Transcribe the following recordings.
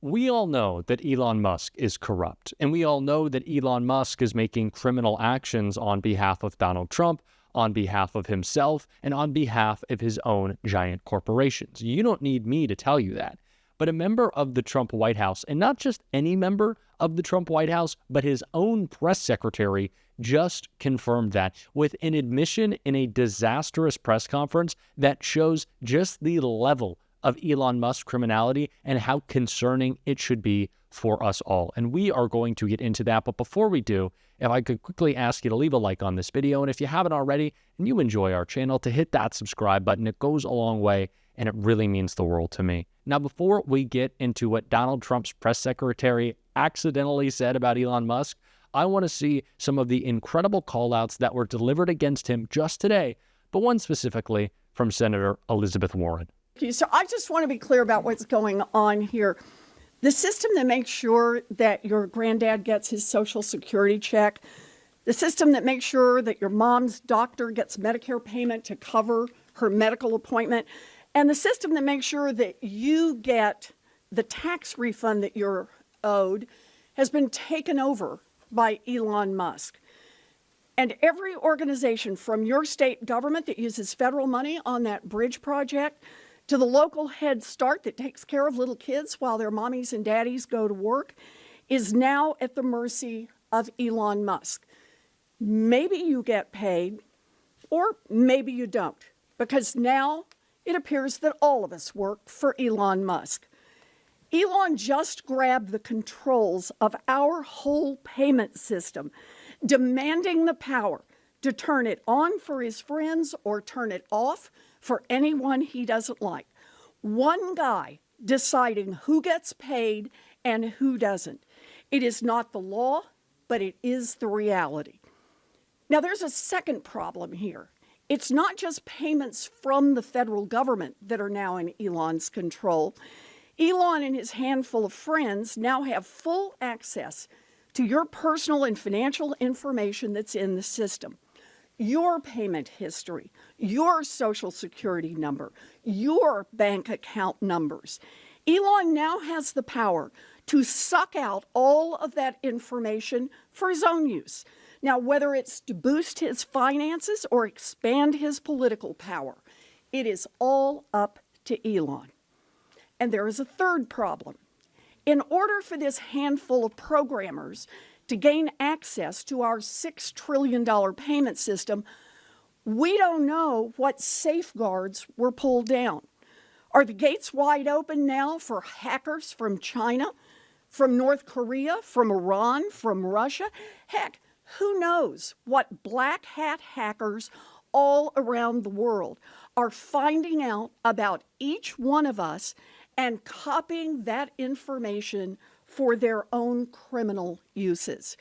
We all know that Elon Musk is corrupt, and we all know that Elon Musk is making criminal actions on behalf of Donald Trump, on behalf of himself, and on behalf of his own giant corporations. You don't need me to tell you that. But a member of the Trump White House, and not just any member of the Trump White House, but his own press secretary, just confirmed that with an admission in a disastrous press conference that shows just the level of Elon Musk's criminality and how concerning it should be for us all. And we are going to get into that. But before we do, if I could quickly ask you to leave a like on this video, and if you haven't already and you enjoy our channel, to hit that subscribe button. It goes a long way and it really means the world to me. Now, before we get into what Donald Trump's press secretary accidentally said about Elon Musk, I want to see some of the incredible callouts that were delivered against him just today, but one specifically from Senator Elizabeth Warren. So I just want to be clear about what's going on here. The system that makes sure that your granddad gets his Social Security check, the system that makes sure that your mom's doctor gets Medicare payment to cover her medical appointment, and the system that makes sure that you get the tax refund that you're owed has been taken over by Elon Musk. And every organization from your state government that uses federal money on that bridge project to the local Head Start that takes care of little kids while their mommies and daddies go to work is now at the mercy of Elon Musk. Maybe you get paid, or maybe you don't, because now it appears that all of us work for Elon Musk. Elon just grabbed the controls of our whole payment system, demanding the power to turn it on for his friends or turn it off for anyone he doesn't like. One guy deciding who gets paid and who doesn't. It is not the law, but it is the reality. Now, there's a second problem here. It's not just payments from the federal government that are now in Elon's control. Elon and his handful of friends now have full access to your personal and financial information that's in the system. Your payment history, your Social Security number, your bank account numbers. Elon now has the power to suck out all of that information for his own use. Now, whether it's to boost his finances or expand his political power, it is all up to Elon. And there is a third problem. In order for this handful of programmers to gain access to our $6 trillion payment system, we don't know what safeguards were pulled down. Are the gates wide open now for hackers from China, from North Korea, from Iran, from Russia? Heck, who knows what black hat hackers all around the world are finding out about each one of us and copying that information for their own criminal uses.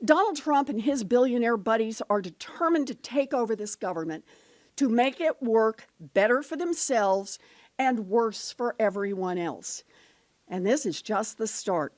Donald Trump and his billionaire buddies are determined to take over this government to make it work better for themselves and worse for everyone else. And this is just the start.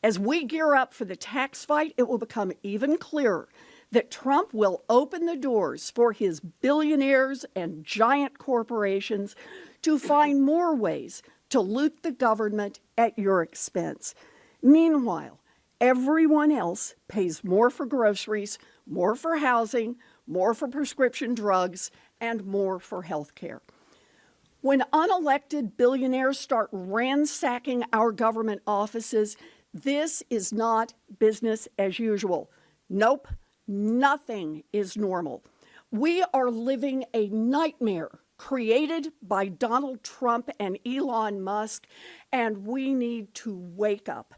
As we gear up for the tax fight, it will become even clearer that Trump will open the doors for his billionaires and giant corporations to find more ways to loot the government at your expense. Meanwhile, everyone else pays more for groceries, more for housing, more for prescription drugs, and more for health care. When unelected billionaires start ransacking our government offices, this is not business as usual. Nope, nothing is normal. We are living a nightmare created by Donald Trump and Elon Musk, and we need to wake up.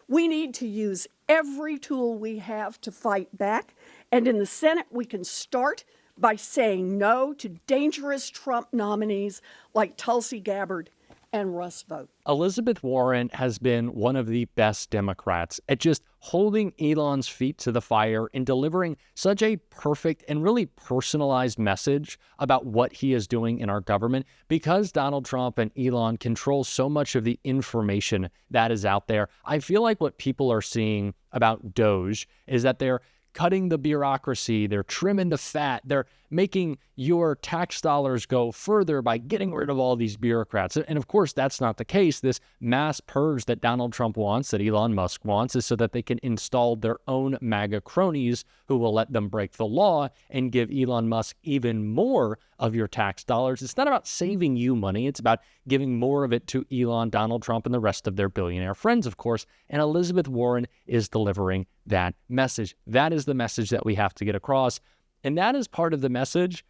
We need to use every tool we have to fight back, and in the Senate, we can start by saying no to dangerous Trump nominees like Tulsi Gabbard and Russ Vought. Elizabeth Warren has been one of the best Democrats at just holding Elon's feet to the fire and delivering such a perfect and really personalized message about what he is doing in our government. Because Donald Trump and Elon control so much of the information that is out there, I feel like what people are seeing about Doge is that they're cutting the bureaucracy, they're trimming the fat, they're making your tax dollars go further by getting rid of all these bureaucrats. And of course, that's not the case. This mass purge that Donald Trump wants, that Elon Musk wants, is so that they can install their own MAGA cronies who will let them break the law and give Elon Musk even more of your tax dollars. It's not about saving you money. It's about giving more of it to Elon, Donald Trump, and the rest of their billionaire friends, of course. And Elizabeth Warren is delivering that message. That is the message that we have to get across. And that is part of the message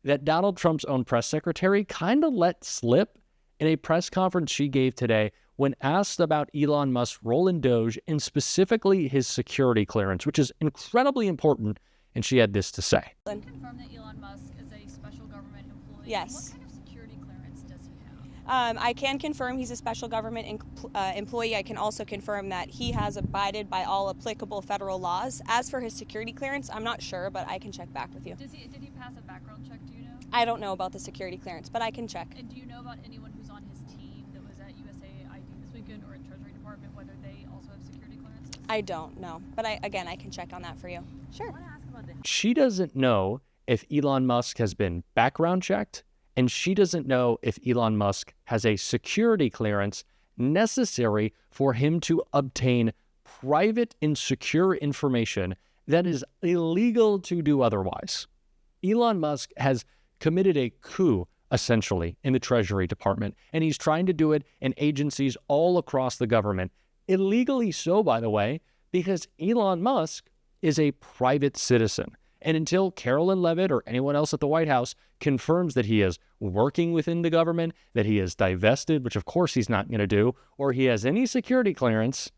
that Donald Trump's own press secretary kind of let slip in a press conference she gave today when asked about Elon Musk's role in Doge and specifically his security clearance, which is incredibly important. And she had this to say. Can you confirm that Elon Musk is a special government employee? Yes. What kind of security clearance does he have? I can confirm he's a special government employee. I can also confirm that he has abided by all applicable federal laws. As for his security clearance, I'm not sure, but I can check back with you. Did he pass a background check, do you know? I don't know about the security clearance, but I can check. And do you know about anyone who's on his team that was at USAID this weekend or in Treasury Department, whether they also have security clearances? I don't know, but I can check on that for you. Sure. She doesn't know if Elon Musk has been background checked, and she doesn't know if Elon Musk has a security clearance necessary for him to obtain private and secure information that is illegal to do otherwise. Elon Musk has committed a coup, essentially, in the Treasury Department, and he's trying to do it in agencies all across the government. Illegally so, by the way, because Elon Musk is a private citizen. And until Carolyn Levitt or anyone else at the White House confirms that he is working within the government, that he is divested, which of course he's not going to do, or he has any security clearance,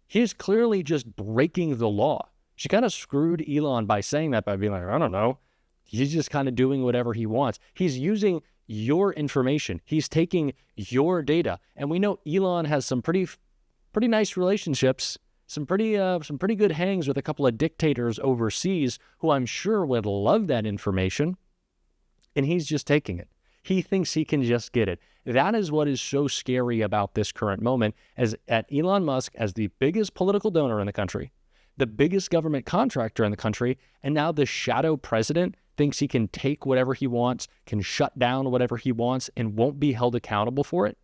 he's clearly just breaking the law. She kind of screwed Elon by saying that, by being like, I don't know, he's just kind of doing whatever he wants. He's using your information. He's taking your data. And we know Elon has some pretty nice relationships, some pretty good hangs with a couple of dictators overseas who I'm sure would love that information, and he's just taking it. He thinks he can just get it. That is what is so scary about this current moment, as at Elon Musk as the biggest political donor in the country, the biggest government contractor in the country, and now the shadow president thinks he can take whatever he wants, can shut down whatever he wants, and won't be held accountable for it.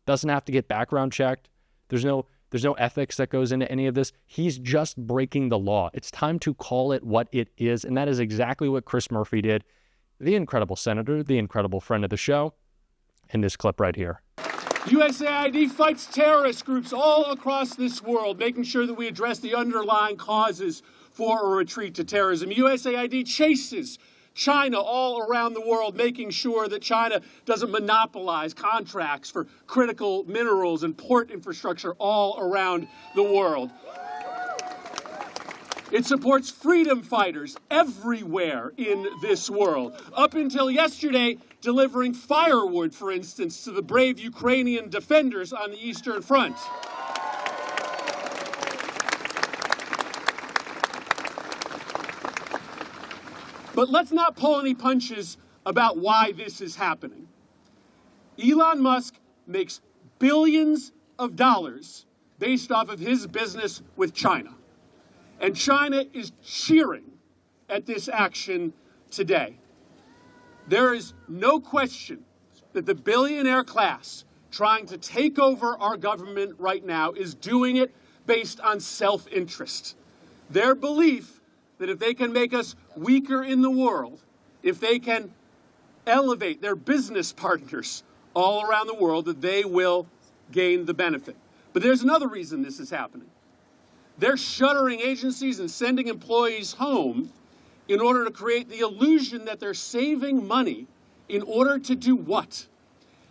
Doesn't have to get background checked. There's no ethics that goes into any of this. He's just breaking the law. It's time to call it what it is, and that is exactly what Chris Murphy did, the incredible senator, the incredible friend of the show, in this clip right here. USAID fights terrorist groups all across this world, making sure that we address the underlying causes for a retreat to terrorism. USAID chases China all around the world, making sure that China doesn't monopolize contracts for critical minerals and port infrastructure all around the world. It supports freedom fighters everywhere in this world. Up until yesterday, delivering firewood, for instance, to the brave Ukrainian defenders on the Eastern Front. But let's not pull any punches about why this is happening. Elon Musk makes billions of dollars based off of his business with China. And China is cheering at this action today. There is no question that the billionaire class trying to take over our government right now is doing it based on self-interest. Their belief that if they can make us weaker in the world, if they can elevate their business partners all around the world, that they will gain the benefit. But there's another reason this is happening. They're shuttering agencies and sending employees home in order to create the illusion that they're saving money in order to do what?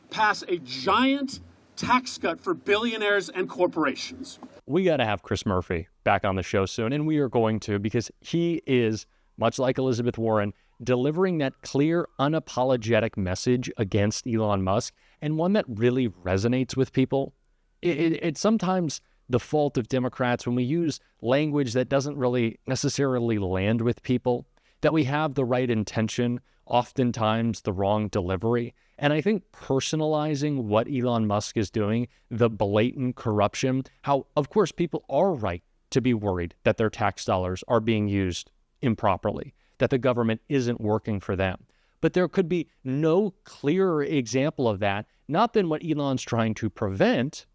Pass a giant tax cut for billionaires and corporations. We got to have Chris Murphy back on the show soon, and we are going to, because he is, much like Elizabeth Warren, delivering that clear, unapologetic message against Elon Musk, and one that really resonates with people. It's sometimes the fault of Democrats when we use language that doesn't really necessarily land with people, that we have the right intention, oftentimes the wrong delivery. And I think personalizing what Elon Musk is doing, the blatant corruption, how, of course, people are right to be worried that their tax dollars are being used improperly, that the government isn't working for them. But there could be no clearer example of that, not than what Elon's trying to prevent,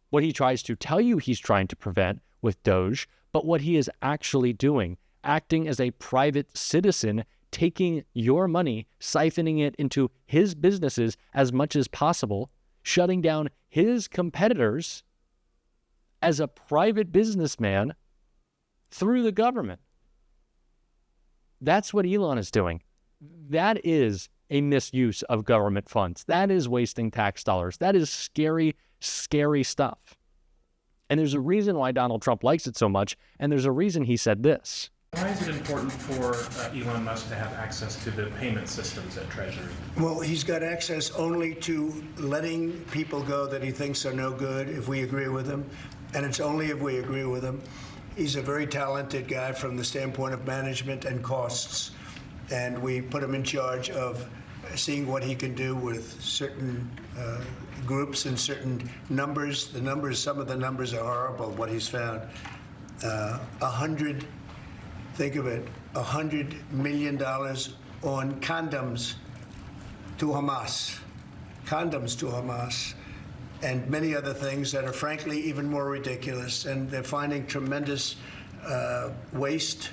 what he tries to tell you he's trying to prevent with Doge, but what he is actually doing, acting as a private citizen, taking your money, siphoning it into his businesses as much as possible, shutting down his competitors as a private businessman through the government. That's what Elon is doing. That is a misuse of government funds. That is wasting tax dollars. That is scary, scary stuff. And there's a reason why Donald Trump likes it so much, and there's a reason he said this. Why is it important for Elon Musk to have access to the payment systems at Treasury? Well, he's got access only to letting people go that he thinks are no good if we agree with him, and it's only if we agree with him. He's a very talented guy from the standpoint of management and costs, and we put him in charge of seeing what he can do with certain groups and certain numbers. Some of the numbers are horrible, what he's found. Think of it, $100 million on condoms to Hamas. Condoms to Hamas. And many other things that are frankly even more ridiculous. And they're finding tremendous waste,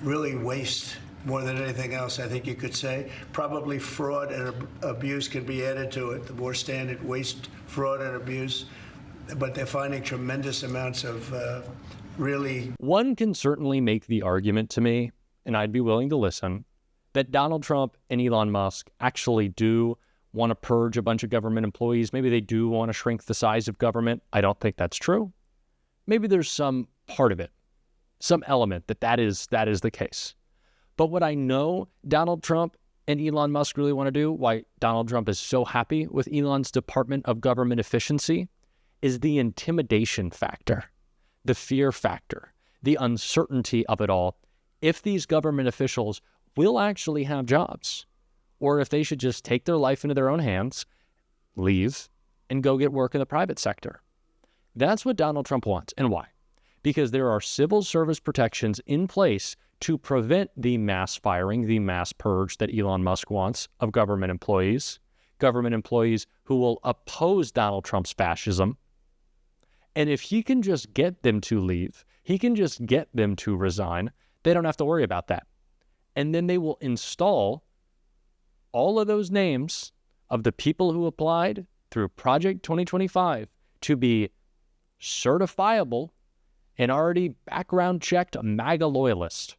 really waste more than anything else, I think you could say. Probably fraud and abuse can be added to it, the more standard waste, fraud, and abuse. But they're finding tremendous amounts of really. One can certainly make the argument to me, and I'd be willing to listen, that Donald Trump and Elon Musk actually do want to purge a bunch of government employees. Maybe they do want to shrink the size of government. I don't think that's true. Maybe there's some part of it, some element that is the case. But what I know Donald Trump and Elon Musk really want to do, why Donald Trump is so happy with Elon's Department of Government Efficiency, is the intimidation factor, the fear factor, the uncertainty of it all. If these government officials will actually have jobs, or if they should just take their life into their own hands, leave, and go get work in the private sector. That's what Donald Trump wants. And why? Because there are civil service protections in place to prevent the mass firing, the mass purge that Elon Musk wants of government employees who will oppose Donald Trump's fascism. And if he can just get them to leave, he can just get them to resign, they don't have to worry about that. And then they will install all of those names of the people who applied through Project 2025 to be certifiable and already background checked MAGA loyalists.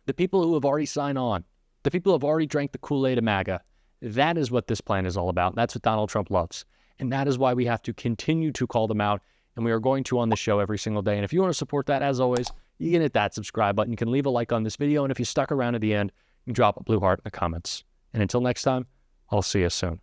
The people who have already signed on, the people who have already drank the Kool-Aid of MAGA. That is what this plan is all about. That's what Donald Trump loves. And that is why we have to continue to call them out. And we are going to on the show every single day. And if you want to support that, as always, you can hit that subscribe button. You can leave a like on this video. And if you stuck around at the end, you can drop a blue heart in the comments. And until next time, I'll see you soon.